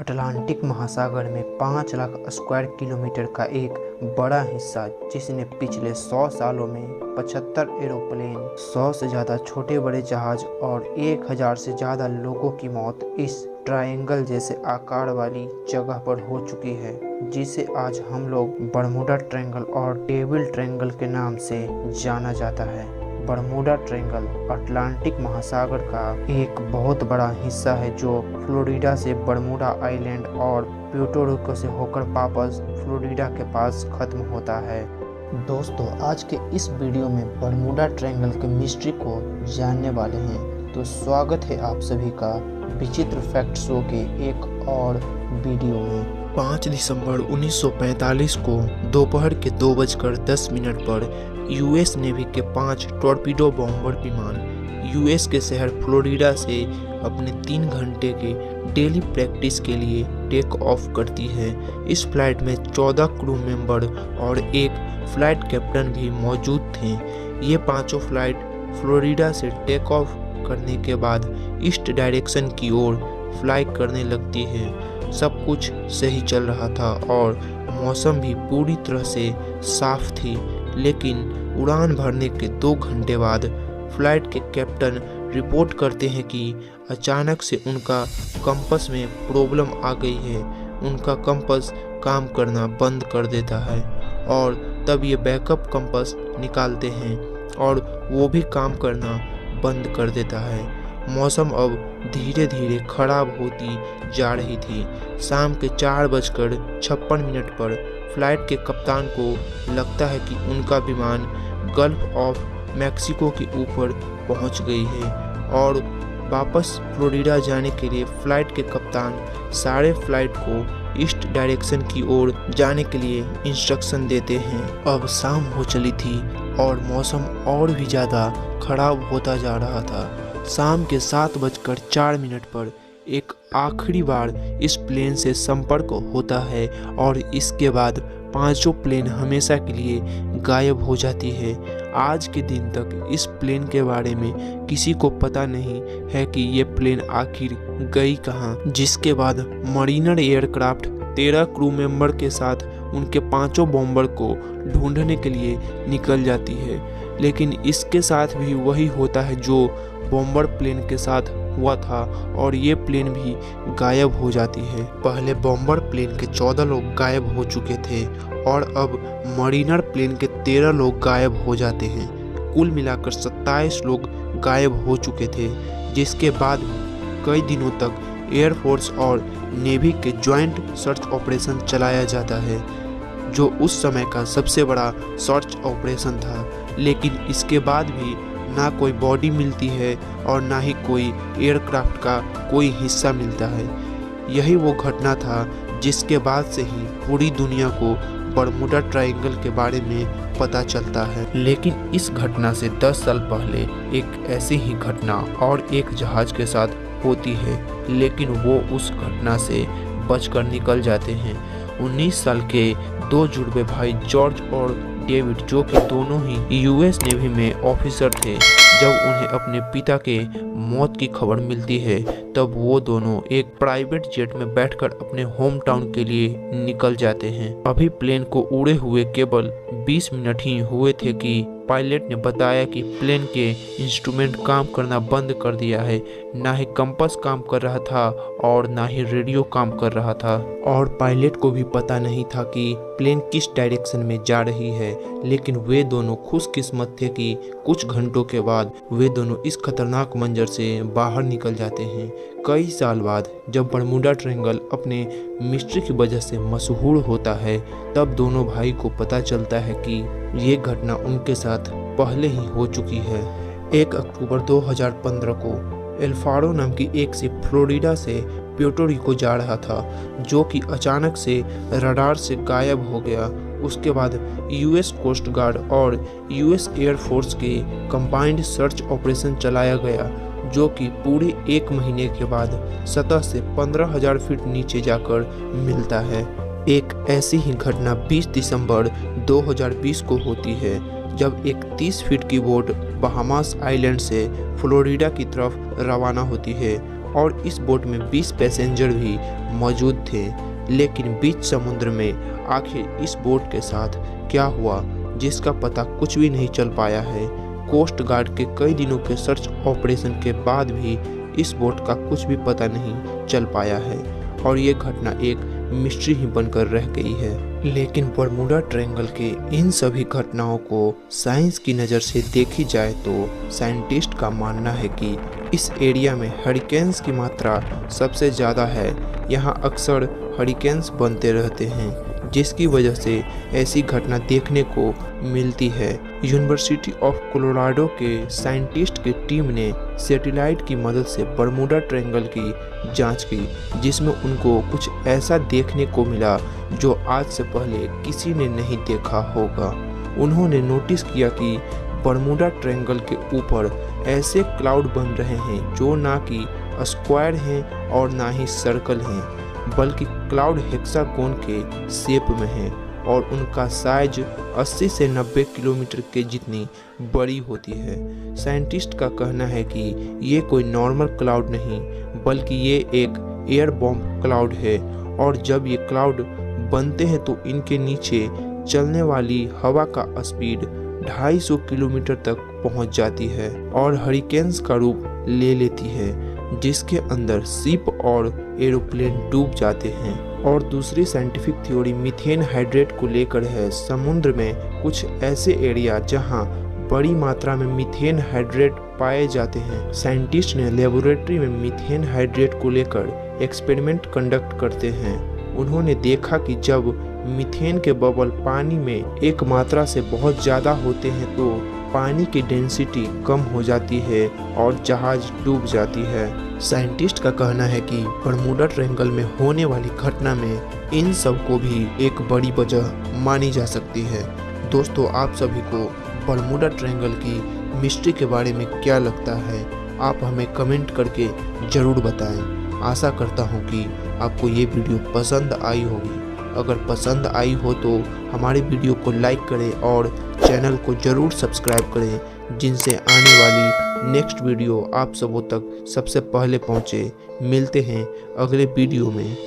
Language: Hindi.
अटलांटिक महासागर में 5 लाख स्क्वायर किलोमीटर का एक बड़ा हिस्सा, जिसने पिछले 100 सालों में 75 एरोप्लेन, 100 से ज़्यादा छोटे बड़े जहाज और 1000 से ज़्यादा लोगों की मौत इस ट्रायंगल जैसे आकार वाली जगह पर हो चुकी है, जिसे आज हम लोग बरमूडा ट्रायंगल और डेविल ट्रायंगल के नाम से जाना जाता है। बरमूडा ट्रायंगल अटलांटिक महासागर का एक बहुत बड़ा हिस्सा है, जो फ्लोरिडा से बरमूडा आइलैंड और प्यूर्टो रिको से होकर वापस फ्लोरिडा के पास खत्म होता है। दोस्तों, आज के इस वीडियो में बरमूडा ट्रायंगल के मिस्ट्री को जानने वाले हैं, तो स्वागत है आप सभी का विचित्र फैक्ट शो के एक और वीडियो में। 5 दिसंबर 1945 को दोपहर के 2:10 पर यूएस नेवी के 5 टॉर्पीडो बॉम्बर विमान यूएस के शहर फ्लोरिडा से अपने 3 घंटे के डेली प्रैक्टिस के लिए टेक ऑफ करती है। इस फ्लाइट में 14 क्रू मेंबर और एक फ्लाइट कैप्टन भी मौजूद थे। ये पांचों फ्लाइट फ्लोरिडा से टेक ऑफ करने के बाद ईस्ट डायरेक्शन की ओर फ्लाई करने लगती है। सब कुछ सही चल रहा था और मौसम भी पूरी तरह से साफ थी, लेकिन उड़ान भरने के 2 घंटे बाद फ्लाइट के कैप्टन रिपोर्ट करते हैं कि अचानक से उनका कंपास में प्रॉब्लम आ गई है। उनका कंपास काम करना बंद कर देता है और तब ये बैकअप कंपास निकालते हैं और वो भी काम करना बंद कर देता है। मौसम अब धीरे धीरे खराब होती जा रही थी। शाम के 4:56 पर फ्लाइट के कप्तान को लगता है कि उनका विमान गल्फ ऑफ मैक्सिको के ऊपर पहुंच गई है और वापस फ्लोरिडा जाने के लिए फ्लाइट के कप्तान सारे फ्लाइट को ईस्ट डायरेक्शन की ओर जाने के लिए इंस्ट्रक्शन देते हैं। अब शाम हो चली थी और मौसम और भी ज़्यादा खराब होता जा रहा था। शाम के 7:04 पर एक आखिरी बार इस प्लेन से संपर्क होता है और इसके बाद पांचों प्लेन हमेशा के लिए गायब हो जाती है। आज के दिन तक इस प्लेन के बारे में किसी को पता नहीं है कि ये प्लेन आखिर गई कहाँ। जिसके बाद मरीनर एयरक्राफ्ट 13 क्रू मेंबर के साथ उनके पांचों बॉम्बर को ढूंढने के लिए निकल जाती है, लेकिन इसके साथ भी वही होता है जो बॉम्बर प्लेन के साथ हुआ था और ये प्लेन भी गायब हो जाती है। पहले बॉम्बर प्लेन के 14 लोग गायब हो चुके थे और अब मरीनर प्लेन के 13 लोग गायब हो जाते हैं। कुल मिलाकर 27 लोग गायब हो चुके थे, जिसके बाद कई दिनों तक एयरफोर्स और नेवी के ज्वाइंट सर्च ऑपरेशन चलाया जाता है, जो उस समय का सबसे बड़ा सर्च ऑपरेशन था। लेकिन इसके बाद भी ना कोई बॉडी मिलती है और ना ही कोई एयरक्राफ्ट का कोई हिस्सा मिलता है। यही वो घटना था जिसके बाद से ही पूरी दुनिया को बरमूडा ट्रायंगल के बारे में पता चलता है। लेकिन इस घटना से 10 साल पहले एक ऐसी ही घटना और एक जहाज के साथ होती है, लेकिन वो उस घटना से बचकर निकल जाते हैं। 19 साल के 2 जुड़वे भाई जॉर्ज और डेविड, जो कि दोनों ही यूएस नेवी में ऑफिसर थे, जब उन्हें अपने पिता के मौत की खबर मिलती है तब वो दोनों एक प्राइवेट जेट में बैठकर अपने होम टाउन के लिए निकल जाते हैं। अभी प्लेन को उड़े हुए केवल 20 मिनट ही हुए थे कि पायलट ने बताया कि प्लेन के इंस्ट्रूमेंट काम करना बंद कर दिया है। ना ही कंपास काम कर रहा था और ना ही रेडियो काम कर रहा था, और पायलट को भी पता नहीं था कि प्लेन किस डायरेक्शन में जा रही है। लेकिन वे दोनों खुशकिस्मत थे कि कुछ घंटों के बाद वे दोनों इस खतरनाक मंजर से बाहर निकल जाते हैं। कई साल बाद जब बरमूडा ट्रायंगल अपने मिस्ट्री की वजह से मशहूर होता है, तब दोनों भाई को पता चलता है कि ये घटना उनके साथ पहले ही हो चुकी है। 1 अक्टूबर 2015 को एल्फारो नाम की एक शिप फ्लोरिडा से प्यूर्टो रिको जा रहा था, जो कि अचानक से रडार से गायब हो गया। उसके बाद यूएस कोस्ट गार्ड और यूएस एयरफोर्स के कंबाइंड सर्च ऑपरेशन चलाया गया, जो कि पूरे 1 महीने के बाद सतह से 15,000 फीट नीचे जाकर मिलता है। एक ऐसी ही घटना 20 दिसंबर 2020 को होती है, जब एक 30 फीट की बोट बहामास आइलैंड से फ्लोरिडा की तरफ रवाना होती है। और इस बोट में 20 पैसेंजर भी मौजूद थे। लेकिन बीच समुद्र में आखिर इस बोट के साथ क्या हुआ, जिसका पता कुछ भी नहीं चल पाया है। कोस्ट गार्ड के कई दिनों के सर्च ऑपरेशन के बाद भी इस बोट का कुछ भी पता नहीं चल पाया है और ये घटना एक मिस्ट्री ही बनकर रह गई है। लेकिन बरमूडा ट्रायंगल के इन सभी घटनाओं को साइंस की नज़र से देखी जाए तो साइंटिस्ट का मानना है कि इस एरिया में हरिकेन्स की मात्रा सबसे ज़्यादा है। यहाँ अक्सर हरिकेन्स बनते रहते हैं, जिसकी वजह से ऐसी घटना देखने को मिलती है। यूनिवर्सिटी ऑफ कोलोराडो के साइंटिस्ट की टीम ने सैटेलाइट की मदद से बरमूडा ट्रायंगल की जांच की, जिसमें उनको कुछ ऐसा देखने को मिला जो आज से पहले किसी ने नहीं देखा होगा। उन्होंने नोटिस किया कि बरमूडा ट्रायंगल के ऊपर ऐसे क्लाउड बन रहे हैं जो ना कि स्क्वायर हैं और ना ही सर्कल हैं, बल्कि क्लाउड हेक्सागोन के शेप में है और उनका साइज 80 से 90 किलोमीटर के जितनी बड़ी होती है। साइंटिस्ट का कहना है कि ये कोई नॉर्मल क्लाउड नहीं, बल्कि ये एक एयर बॉम्ब क्लाउड है और जब ये क्लाउड बनते हैं तो इनके नीचे चलने वाली हवा का स्पीड 250 किलोमीटर तक पहुंच जाती है और हरिकेन्स का रूप ले लेती है, जिसके अंदर शिप और एरोप्लेन डूब जाते हैं। और दूसरी साइंटिफिक थ्योरी मीथेन हाइड्रेट को लेकर है। समुद्र में कुछ ऐसे एरिया जहां बड़ी मात्रा में मीथेन हाइड्रेट पाए जाते हैं। साइंटिस्ट ने लेबोरेटरी में मीथेन हाइड्रेट को लेकर एक्सपेरिमेंट कंडक्ट करते हैं। उन्होंने देखा कि जब मीथेन के बबल पानी में एक मात्रा से बहुत ज़्यादा होते हैं तो पानी की डेंसिटी कम हो जाती है और जहाज डूब जाती है। साइंटिस्ट का कहना है कि बरमूडा ट्रायंगल में होने वाली घटना में इन सब को भी एक बड़ी वजह मानी जा सकती है। दोस्तों, आप सभी को बरमूडा ट्रायंगल की मिस्ट्री के बारे में क्या लगता है, आप हमें कमेंट करके ज़रूर बताएं। आशा करता हूं कि आपको ये वीडियो पसंद आई होगी। अगर पसंद आई हो तो हमारे वीडियो को लाइक करें और चैनल को ज़रूर सब्सक्राइब करें, जिनसे आने वाली नेक्स्ट वीडियो आप सबों तक सबसे पहले पहुंचे। मिलते हैं अगले वीडियो में।